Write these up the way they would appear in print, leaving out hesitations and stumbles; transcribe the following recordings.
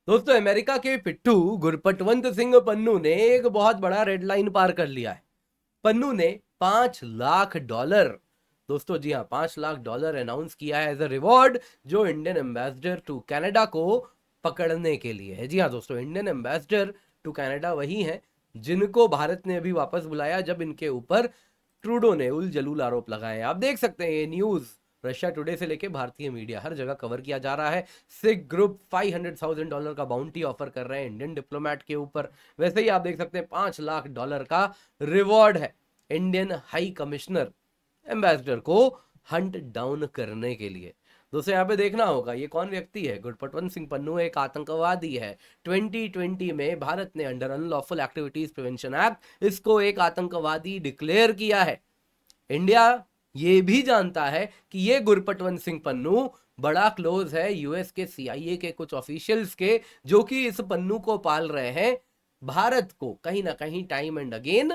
दोस्तों अमेरिका के पिट्ठू गुरपटवंत सिंह पन्नू ने एक बहुत बड़ा रेड लाइन पार कर लिया है। पन्नू ने 5 लाख डॉलर, दोस्तों जी हाँ, 5 लाख डॉलर अनाउंस किया है एज अ रिवॉर्ड, जो इंडियन एम्बेसडर टू कनाडा को पकड़ने के लिए है। जी हाँ दोस्तों, इंडियन एम्बेसडर टू कनाडा वही है जिनको भारत ने अभी वापस बुलाया जब इनके ऊपर ट्रूडो ने उल जलूल आरोप लगाए। आप देख सकते हैं ये न्यूज रशिया टुडे से लेके भारतीय मीडिया हर जगह कवर किया जा रहा है। सिख ग्रुप $500,000 का बाउंटी ऑफर कर रहे हैं इंडियन डिप्लोमेट के ऊपर। वैसे ही आप देख सकते हैं $5 लाख का रिवॉर्ड है इंडियन हाई कमिश्नर एम्बेसडर को हंट डाउन करने के लिए। दोस्तों यहाँ पे देखना होगा ये कौन व्यक्ति है। गुरपटवंत सिंह पन्नू एक आतंकवादी है। 2020 में भारत ने under unlawful activities prevention act इसको एक आतंकवादी डिक्लेयर किया है। इंडिया ये भी जानता है कि ये गुरपटवंत सिंह पन्नू बड़ा क्लोज है यूएस के सीआईए के कुछ ऑफिशियल्स के, जो कि इस पन्नू को पाल रहे हैं भारत को कहीं ना कहीं टाइम एंड अगेन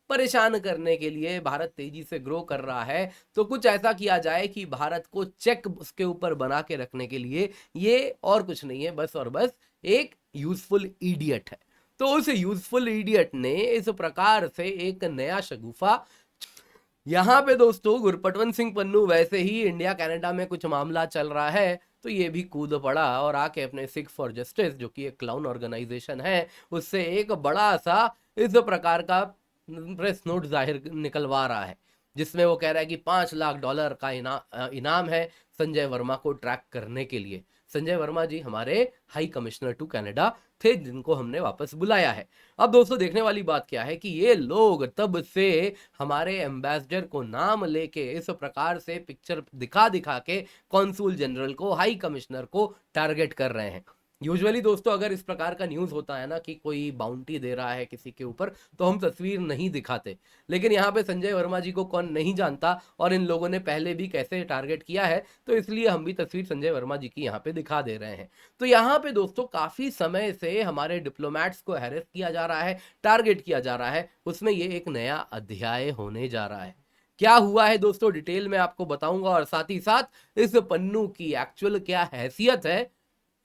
परेशान करने के लिए। भारत तेजी से ग्रो कर रहा है तो कुछ ऐसा किया जाए कि भारत को चेक उसके ऊपर बना के रखने के लिए। ये और कुछ नहीं है, बस और बस एक यूजफुल इडियट है। तो उस यूजफुल इडियट ने इस प्रकार से एक नया शगुफा यहाँ पे दोस्तों गुरपटवंत सिंह पन्नू, वैसे ही इंडिया कनाडा में कुछ मामला चल रहा है तो ये भी कूद पड़ा और आके अपने सिख फॉर जस्टिस, जो कि एक क्लाउन ऑर्गेनाइजेशन है, उससे एक बड़ा सा इस प्रकार का प्रेस नोट जाहिर निकलवा रहा है, जिसमें वो कह रहा है कि $5 लाख का इनाम है संजय वर्मा को ट्रैक करने के लिए। संजय वर्मा जी हमारे हाई कमिश्नर टू कनाडा थे जिनको हमने वापस बुलाया है। अब दोस्तों देखने वाली बात क्या है कि ये लोग तब से हमारे एम्बेसडर को नाम लेके इस प्रकार से पिक्चर दिखा दिखा के कॉन्सुल जनरल को, हाई कमिश्नर को टारगेट कर रहे हैं। यूजुअली दोस्तों अगर इस प्रकार का न्यूज होता है ना कि कोई बाउंटी दे रहा है किसी के ऊपर, तो हम तस्वीर नहीं दिखाते, लेकिन यहाँ पे संजय वर्मा जी को कौन नहीं जानता और इन लोगों ने पहले भी कैसे टारगेट किया है, तो इसलिए हम भी तस्वीर संजय वर्मा जी की यहाँ पे दिखा दे रहे हैं। तो यहाँ पे दोस्तों काफी समय से हमारे डिप्लोमेट्स को हैरेस किया जा रहा है, टारगेट किया जा रहा है, उसमें ये एक नया अध्याय होने जा रहा है। क्या हुआ है दोस्तों डिटेल में आपको बताऊंगा, और साथ ही साथ इस पन्नू की एक्चुअल क्या हैसियत है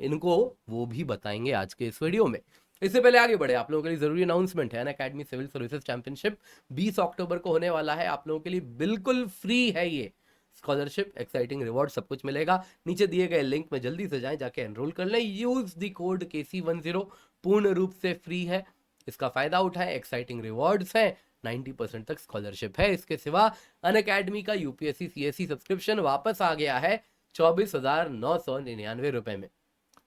इनको वो भी बताएंगे आज के इस वीडियो में। इससे पहले आगे बढ़े, आप लोगों के लिए जरूरी अनाउंसमेंट है। अनअकैडमी सिविल सर्विसेज चैंपियनशिप 20 अक्टूबर को होने वाला है। आप लोगों के लिए बिल्कुल फ्री है ये स्कॉलरशिप, एक्साइटिंग रिवॉर्ड सब कुछ मिलेगा। नीचे दिए गए लिंक में जल्दी से जाएं, जाके एनरोल कर लें। यूज द कोड KC10, पूर्ण रूप से फ्री है, इसका फायदा उठाएं। एक्साइटिंग रिवॉर्ड्स हैं, 90% तक स्कॉलरशिप है। इसके सिवा अनअकैडमी का यूपीएससी सीएससी सब्सक्रिप्शन वापस आ गया है 24,999 रुपए में,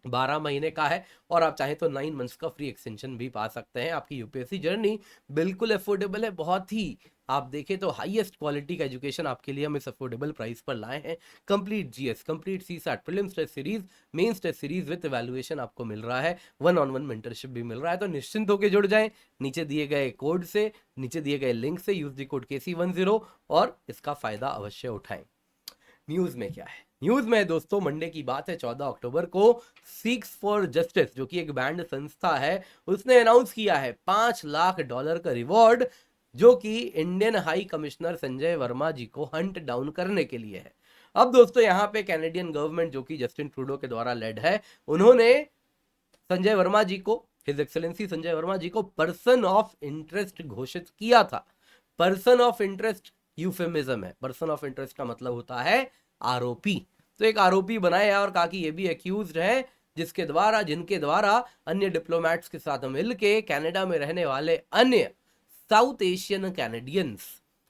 12 महीने का है, और आप चाहें तो 9 मंथ्स का फ्री एक्सटेंशन भी पा सकते हैं। आपकी यूपीएससी जर्नी बिल्कुल अफोर्डेबल है, बहुत ही आप देखें तो हाईएस्ट क्वालिटी का एजुकेशन आपके लिए हम इस अफोर्डेबल प्राइस पर लाए हैं। Complete GS, complete CSAT, prelims test series, mains test series with evaluation आपको मिल रहा है। 1-on-1 मेंटरशिप भी मिल रहा है। तो निश्चिंत होकर जुड़ जाएं नीचे दिए गए कोड से, नीचे दिए गए लिंक से। यूज द कोड KC10 और इसका फायदा अवश्य उठाएं। न्यूज में क्या है, न्यूज में दोस्तों मंडे की बात है 14 अक्टूबर को सिक्स फॉर जस्टिस, जो कि एक बैंड संस्था है, उसने अनाउंस किया है $5 लाख का रिवॉर्ड, जो कि Indian high commissioner Sanjay Verma ji को हंट डाउन करने के लिए है। अब दोस्तों यहाँ पे कैनेडियन गवर्नमेंट, जो कि जस्टिन ट्रूडो के द्वारा लेड है, उन्होंने संजय वर्मा जी को, हिज एक्सेलेंसी संजय वर्मा जी को पर्सन ऑफ इंटरेस्ट घोषित किया था। पर्सन ऑफ इंटरेस्ट यूफेमिज्म है, पर्सन ऑफ इंटरेस्ट का मतलब होता है आरोपी। तो एक आरोपी बनाया और कहा कि ये भी एक्यूज्ड है, जिनके द्वारा अन्य डिप्लोमेट्स के साथ मिलके कनाडा में रहने वाले अन्य south Asian Canadians,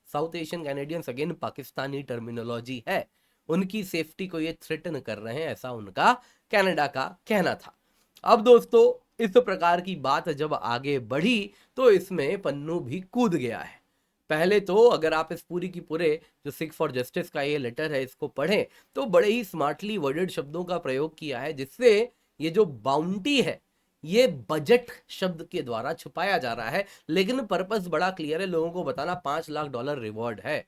south Asian Canadians again Pakistani terminology है, उनकी सेफ्टी को ये थ्रेटन कर रहे हैं, ऐसा उनका कनाडा का कहना था। अब दोस्तों इस प्रकार की बात जब आगे बढ़ी तो इसमें पन्नू भी कूद गया है। पहले तो अगर आप इस पूरी की पूरे जो सिख फॉर जस्टिस का ये लेटर है इसको पढ़ें तो बड़े ही स्मार्टली वर्डेड शब्दों का प्रयोग किया है, जिससे ये जो बाउंटी है ये बजट शब्द के द्वारा छुपाया जा रहा है, लेकिन पर्पस बड़ा क्लियर है, लोगों को बताना $5 लाख रिवॉर्ड है,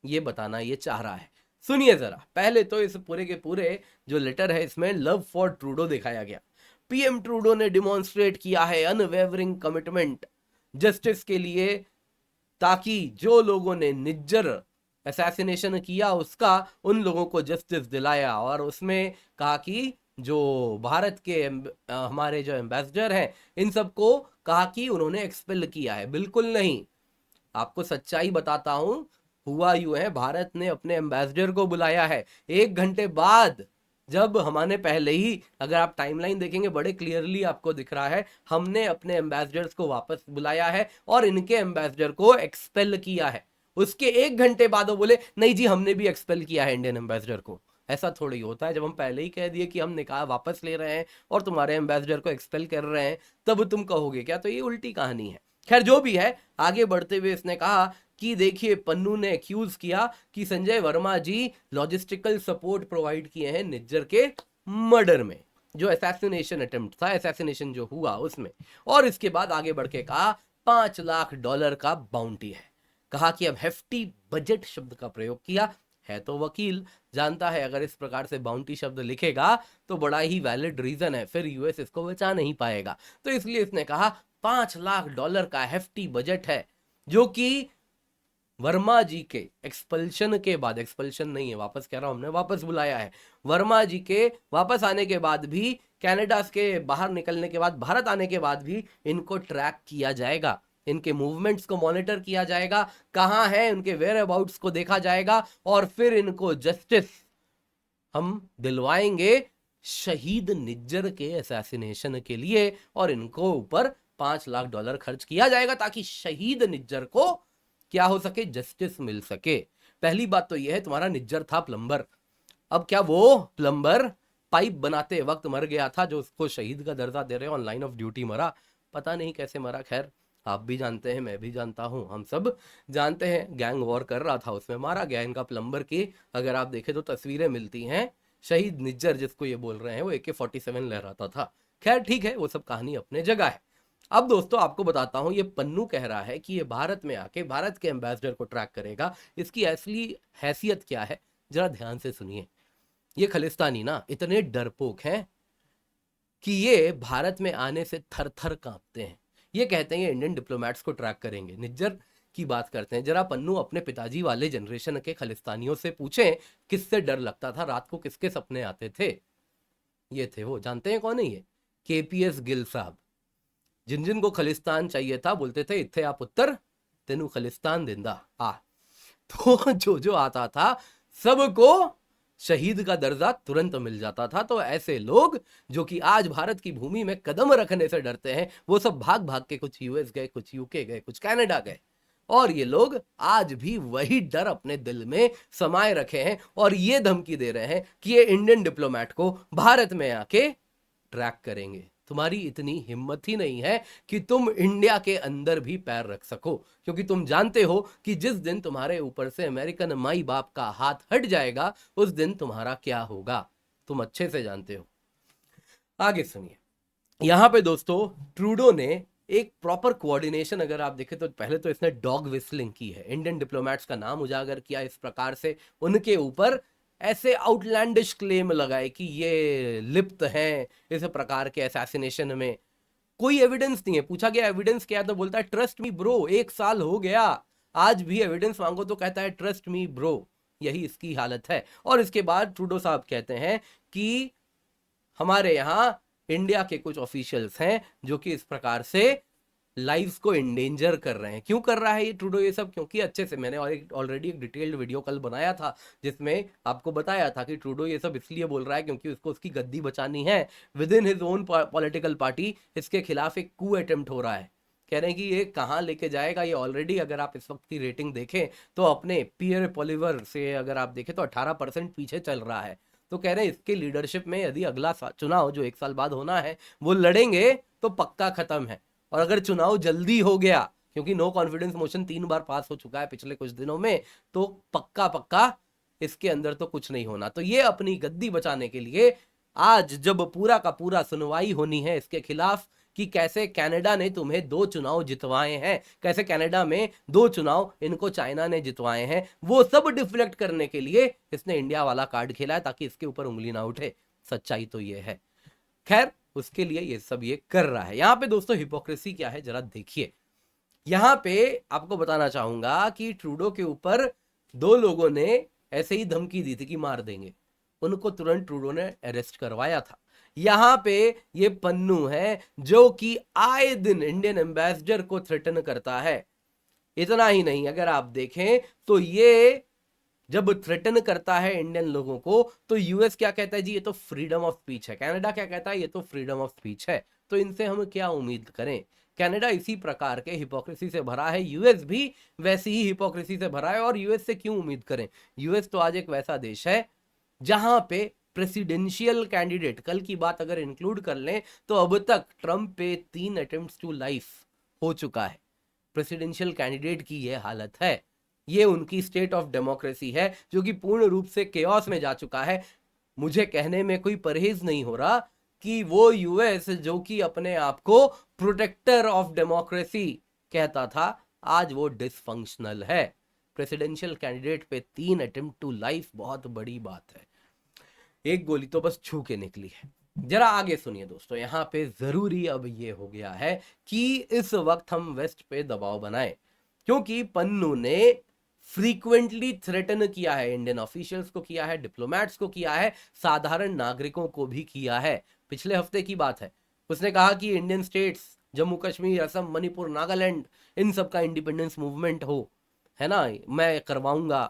ये बताना ये चाह रहा है। सुनिए जरा, पहले तो इस पूरे के पूरे जो लेटर है इसमें लव फॉर ट्रूडो दिखाया गया। पीएम ट्रूडो ने डिमॉन्स्ट्रेट किया है अनवेवरिंग कमिटमेंट जस्टिस के लिए, ताकि जो लोगों ने निज्जर असैसिनेशन किया उसका, उन लोगों को जस्टिस दिलाया। और उसमें कहा कि जो भारत के हमारे जो एम्बेसडर हैं इन सबको कहा कि उन्होंने एक्सपेल किया है। बिल्कुल नहीं, आपको सच्चाई बताता हूं, हुआ यूं है, भारत ने अपने एम्बेसडर को बुलाया है 1 घंटे बाद, जब हमने पहले ही, अगर आप टाइमलाइन देखेंगे बड़े क्लियरली आपको दिख रहा है, हमने अपने एम्बेसडर्स को वापस बुलाया है और इनके एम्बेसडर को एक्सपेल किया है। उसके 1 घंटे बाद वो बोले नहीं जी हमने भी एक्सपेल किया है इंडियन एम्बेसडर को। ऐसा थोड़ी होता है, जब हम पहले ही कह दिए कि हम निकाह वापस ले रहे हैं और तुम्हारे एम्बेसडर को एक्सपेल कर रहे हैं, तब तुम कहोगे क्या? तो ये उल्टी कहानी है। खैर जो भी है, आगे बढ़ते हुए इसने कहा कि देखिए, पन्नू ने एक्यूज किया कि संजय वर्मा जी लॉजिस्टिकल सपोर्ट प्रोवाइड किए हैं निज्जर के मर्डर में, जो असैसिनेशन अटेम्प्ट था, असैसिनेशन जो हुआ उसमें। और इसके बाद आगे बढ़ के कहा $5 लाख का बाउंटी है। कहा कि अब हेफ्टी बजट शब्द का प्रयोग किया है, तो वकील जानता है अगर इस प्रकार से बाउंटी शब्द लिखेगा तो बड़ा ही वैलिड रीजन है, फिर यूएस इसको बचा नहीं पाएगा। तो इसलिए इसने कहा $5 लाख का हेफ्टी बजट है, जो कि वर्मा जी के एक्सपल्शन के बाद, एक्सपल्शन नहीं है, वापस कह रहा हूं, हमने वापस बुलाया है, वर्मा जी के वापस आने के बाद भी, कनाडा के बाहर निकलने के बाद, भारत आने के बाद भी इनको ट्रैक किया जाएगा, इनके मूवमेंट्स को मॉनिटर किया जाएगा, कहां है उनके वेयर अबाउट्स को देखा जाएगा, और फिर इनको जस्टिस हम दिलवाएंगे शहीद निज्जर के असैसिनेशन के लिए, और इनको ऊपर $5 लाख खर्च किया जाएगा ताकि शहीद निज्जर को क्या हो सके, जस्टिस मिल सके। पहली बात तो यह है, तुम्हारा निज्जर था प्लम्बर, अब क्या वो प्लम्बर पाइप बनाते वक्त मर गया था, जो उसको शहीद का दर्जा दे रहे हो, ऑन लाइन ऑफ ड्यूटी मरा, पता नहीं कैसे मरा, खैर आप भी जानते हैं, मैं भी जानता हूं, हम सब जानते हैं, गैंग वॉर कर रहा था उसमें मारा गया इनका प्लम्बर की। अगर आप देखें तो तस्वीरें मिलती हैं, शहीद निज्जर जिसको ये बोल रहे हैं वो AK-47 लहराता था। खैर ठीक है, वो सब कहानी अपने जगह है। अब दोस्तों आपको बताता हूं, ये पन्नू कह रहा है कि ये भारत में आके भारत के एम्बेसडर को ट्रैक करेगा। इसकी असली हैसियत क्या है जरा ध्यान से सुनिए। ये खलिस्तानी ना इतने डरपोक हैं कि ये भारत में आने से थर थर कांपते हैं। ये कहते हैं ये इंडियन डिप्लोमेट्स को ट्रैक करेंगे। निज्जर की बात करते हैं, जरा पन्नू अपने पिताजी वाले जनरेशन के खलिस्तानियों से पूछें किससे डर लगता था, रात को किसके सपने आते थे। ये थे वो, जानते हैं कौन है ये? KPS गिल साहब। जिन जिन को खलिस्तान चाहिए था बोलते थे इत्थे आप उत्तर तेनू खलिस्तान दिंदा आ। तो जो जो आता था सबको शहीद का दर्जा तुरंत मिल जाता था। तो ऐसे लोग जो कि आज भारत की भूमि में कदम रखने से डरते हैं, वो सब भाग भाग के कुछ US गए, कुछ UK गए, कुछ कनाडा गए, और ये लोग आज भी वही डर अपने दिल में समाये रखे हैं और ये धमकी दे रहे हैं कि ये इंडियन डिप्लोमेट को भारत में आके ट्रैक करेंगे। तुम्हारी इतनी हिम्मत ही नहीं है कि तुम इंडिया के अंदर भी पैर रख सको, क्योंकि तुम जानते हो कि जिस दिन तुम्हारे ऊपर से अमेरिकन माई बाप का हाथ हट जाएगा उस दिन तुम्हारा क्या होगा, तुम अच्छे से जानते हो। आगे सुनिए, यहां पे दोस्तों ट्रूडो ने एक प्रॉपर कोऑर्डिनेशन, अगर आप देखें तो पहले तो इसने डॉग विस्लिंग की है, इंडियन डिप्लोमेट्स का नाम उजागर किया इस प्रकार से, उनके ऊपर ऐसे आउटलैंडिश क्लेम लगाए कि ये लिप्त हैं इस प्रकार के असैसिनेशन में। कोई एविडेंस नहीं है, पूछा गया एविडेंस क्या है तो बोलता है ट्रस्ट मी ब्रो, 1 साल हो गया, आज भी एविडेंस मांगो तो कहता है ट्रस्ट मी ब्रो। यही इसकी हालत है। और इसके बाद ट्रूडो साहब कहते हैं कि हमारे यहां इंडिया के कुछ ऑफिशियल्स हैं जो कि इस प्रकार से लाइव्स को इंडेंजर कर रहे हैं। क्यों कर रहा है ये ट्रूडो ये सब? क्योंकि अच्छे से मैंने ऑलरेडी एक डिटेल्ड वीडियो कल बनाया था जिसमें आपको बताया था कि ट्रूडो ये सब इसलिए बोल रहा है क्योंकि उसको उसकी गद्दी बचानी है with in his own political party. इसके खिलाफ एक कू अटेम्प्ट हो रहा है, कह रहे हैं कि ये कहाँ लेके जाएगा। ये ऑलरेडी अगर आप इस वक्त की रेटिंग देखें तो अपने पियर पोलिवर से अगर आप देखें तो 18% पीछे चल रहा है। तो कह रहे हैं इसके लीडरशिप में यदि अगला चुनाव जो 1 साल बाद होना है वो लड़ेंगे तो पक्का खत्म है। और अगर चुनाव जल्दी हो गया, क्योंकि नो कॉन्फिडेंस मोशन 3 बार पास हो चुका है पिछले कुछ दिनों में, तो पक्का पक्का इसके अंदर तो कुछ नहीं होना। तो ये अपनी गद्दी बचाने के लिए आज जब पूरा का पूरा सुनवाई होनी है इसके खिलाफ कि कैसे कनाडा ने तुम्हें 2 चुनाव जितवाए हैं, कैसे कनाडा में 2 चुनाव इनको चाइना ने जितवाए हैं, वो सब डिफ्लेक्ट करने के लिए इसने इंडिया वाला कार्ड खेला है ताकि इसके ऊपर उंगली ना उठे। सच्चाई तो ये है। खैर उसके लिए ये सब ये कर रहा है। यहां पे दोस्तों हिपोक्रेसी क्या है जरा देखिए। यहां पे आपको बताना चाहूंगा कि ट्रूडो के ऊपर 2 लोगों ने ऐसे ही धमकी दी थी कि मार देंगे, उनको तुरंत ट्रूडो ने अरेस्ट करवाया था। यहां पे ये पन्नू है जो कि आए दिन इंडियन एम्बेसडर को थ्रेटन करता है। इतना ही नहीं, अगर आप देखें तो ये जब थ्रेटन करता है इंडियन लोगों को तो यूएस क्या कहता है जी, ये तो फ्रीडम ऑफ स्पीच है। कनाडा क्या कहता है, ये तो फ्रीडम ऑफ स्पीच है। तो इनसे हम क्या उम्मीद करें? कनाडा इसी प्रकार के हिपोक्रेसी से भरा है, यूएस भी वैसी ही हिपोक्रेसी से भरा है। और यूएस से क्यों उम्मीद करें? यूएस तो आज एक वैसा देश है जहां पे प्रेसिडेंशियल कैंडिडेट, कल की बात अगर इंक्लूड कर लें तो अब तक ट्रंप पे 3 अटेम्प्ट्स टू लाइफ हो चुका है। प्रेसिडेंशियल कैंडिडेट की यह हालत है। ये उनकी स्टेट ऑफ डेमोक्रेसी है जो कि पूर्ण रूप से केओस में जा चुका है। मुझे कहने में कोई परहेज नहीं हो रहा कि वो यूएस जो कि अपने आप को प्रोटेक्टर ऑफ डेमोक्रेसी कहता था, आज वो डिसफंक्शनल है। प्रेसिडेंशियल कैंडिडेट पे 3 अटेम्प्ट टू लाइफ बहुत बड़ी बात है। एक गोली तो बस छू के निकली है। जरा आगे सुनिए दोस्तों, यहां पे जरूरी अब ये हो गया है कि इस वक्त हम वेस्ट पे दबाव बनाएं, क्योंकि पन्नू ने फ्रीक्वेंटली थ्रेटन किया है, इंडियन ऑफिशियल्स को किया है, डिप्लोमैट्स को किया है, साधारण नागरिकों को भी किया है। पिछले हफ्ते की बात है, उसने कहा कि इंडियन स्टेट्स जम्मू कश्मीर, असम, मणिपुर, नागालैंड, इन सब का इंडिपेंडेंस मूवमेंट हो, है ना, मैं करवाऊंगा।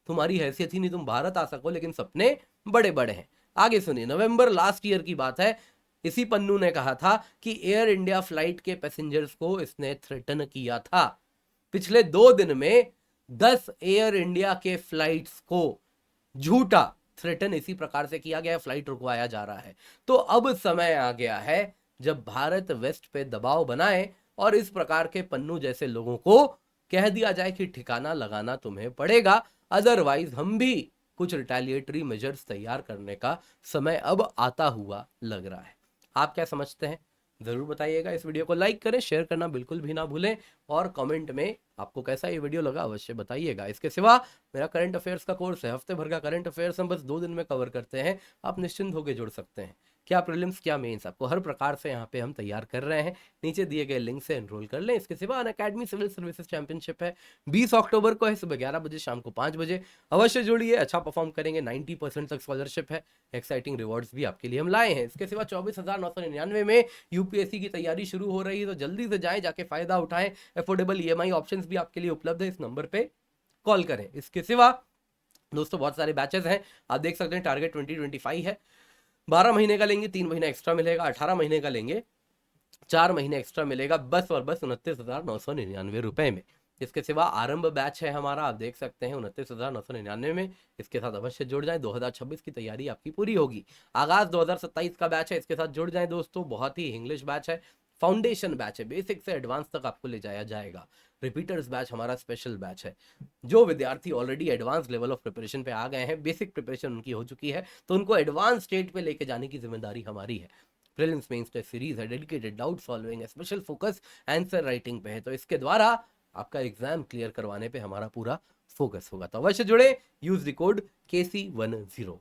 तुम्हारी हैसियत ही नहीं तुम भारत आ सको, लेकिन सपने बड़े बड़े हैं। आगे सुनिए, नवंबर लास्ट ईयर की बात है, इसी पन्नू ने कहा था कि एयर इंडिया फ्लाइट के पैसेंजर्स को इसने थ्रेटन किया था। पिछले 2 दिन में 10 एयर इंडिया के फ्लाइट्स को झूठा थ्रेटन इसी प्रकार से किया गया है, फ्लाइट रुकवाया जा रहा है। तो अब समय आ गया है जब भारत वेस्ट पे दबाव बनाए और इस प्रकार के पन्नू जैसे लोगों को कह दिया जाए कि ठिकाना लगाना तुम्हें पड़ेगा, अदरवाइज हम भी कुछ रिटेलिएटरी मेजर्स तैयार करने का समय अब आता हुआ लग रहा है। आप क्या समझते हैं? जरूर बताइएगा। इस वीडियो को लाइक करें, शेयर करना बिल्कुल भी ना भूलें और कमेंट में आपको कैसा ये वीडियो लगा अवश्य बताइएगा। इसके सिवा मेरा करंट अफेयर्स का कोर्स है, हफ्ते भर का करंट अफेयर्स हम बस 2 दिन में कवर करते हैं। आप निश्चिंत होकर जुड़ सकते हैं। क्या प्रीलिम्स क्या मेंस, आपको हर प्रकार से यहाँ पे हम तैयार कर रहे हैं। नीचे दिए गए लिंक से एनरोल कर लें। इसके सिवा अनअकैडमी सिविल सर्विसेज चैंपियनशिप है, 20 अक्टूबर को है, सुबह 11 बजे, शाम को 5 बजे। अवश्य जुड़िए, अच्छा परफॉर्म करेंगे, 90% तक स्कॉलरशिप है, एक्साइटिंग रिवॉर्ड्स भी आपके लिए हम लाए हैं। इसके सिवा 24,999 में यूपीएससी की तैयारी शुरू हो रही है, तो जल्दी से जाएं, जाके फायदा उठाएं। अफोर्डेबल ईएमआई ऑप्शंस भी आपके लिए उपलब्ध है, इस नंबर पे कॉल करें। इसके सिवा दोस्तों बहुत सारे बैचेस हैं, आप देख सकते हैं। टारगेट 2025 है, 12 महीने का लेंगे 3 महीना एक्स्ट्रा मिलेगा, 18 महीने का लेंगे 4 महीने एक्स्ट्रा मिलेगा, बस और बस 29,999 रुपए में। इसके सिवा आरंभ बैच है हमारा, आप देख सकते हैं 29,999 में। इसके साथ अवश्य जुड़ जाएं, 2026 की तैयारी आपकी पूरी होगी। आगाज 2027 का बैच है, इसके साथ जुड़ जाएं दोस्तों। बहुत ही इंग्लिश बैच है, फाउंडेशन बैच है, बेसिक से एडवांस तक आपको ले जाया जाएगा। रिपीटर्स बैच हमारा स्पेशल बैच है। जो विद्यार्थी already advance level of preparation पे आ गए हैं, बेसिक प्रिपरेशन उनकी हो चुकी है, तो उनको एडवांस स्टेट पे लेके जाने की जिम्मेदारी हमारी है। प्रीलिम्स मेंस टेस्ट सीरीज है, डेडिकेटेड डाउट सॉल्विंग है, स्पेशल फोकस आंसर राइटिंग पे है। तो इसके द्वारा आपका एग्जाम क्लियर करवाने पे हमारा पूरा फोकस होगा। तो अवश्य जुड़े, यूज द कोड KC10।